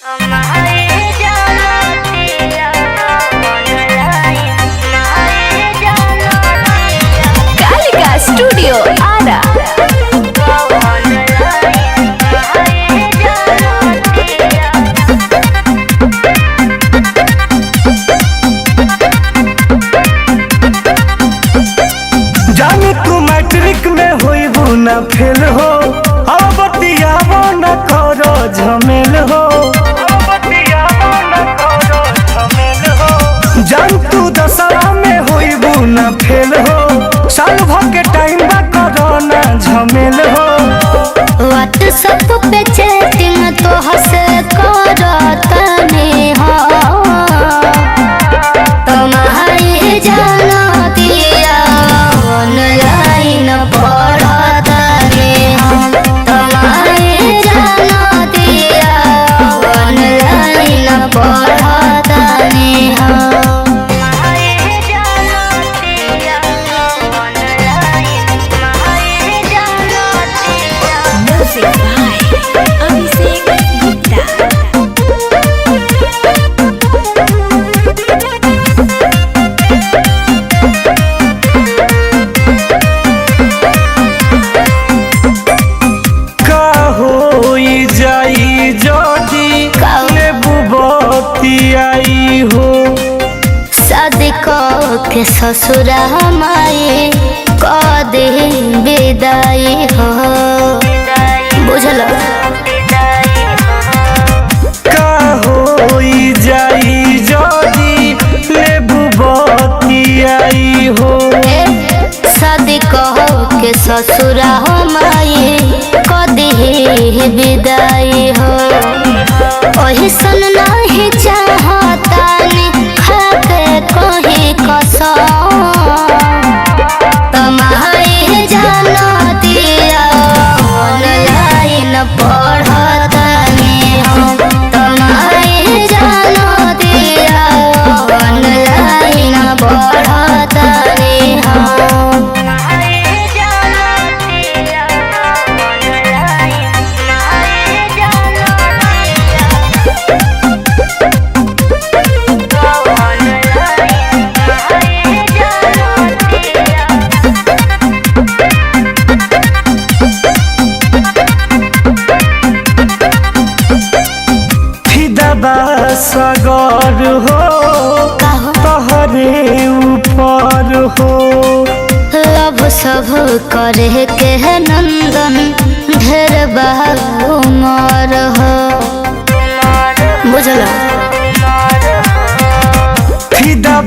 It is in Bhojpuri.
कालिका स्टूडियो आरा। जानी तू मैट्रिक में होइबू ना फेल हो, अब बतियाबो न करो झमेल हो। जान तू दशहरा में होइबू ना फेल हो, साल भर के टाइम बा करो ना झमेल हो। व्हाट्सएप पे चैटिंग तो हंसे करतनी हो, तुम्हारी जाना दिया ऑनलाइन पढ़तनी हो, तुम्हारी जाना दिया ऑनलाइन पढ़तनी हो। Music by Abhishek Gupta। का होई जाई जदी लेबू बतियाई हो। शादी के ससुरा माई कदे विदाई हो, बुझल। का होई जाई जदी लेबू बतियाई हो। शादी के ससुरा माई कदे विदाई हो, ओही सन नहीं चाहतानी खाके कहीं कसम, तुम्हारी जाना दिया ऑनलाइन पढ़तनी हो, तुम्हारी जाना दिया ऑनलाइन पढ़तनी हो। फिदा सगर हो तोहरे ऊपर हो। लव सब करे के नंदन ढेर उमर हो, बुझल। फिदा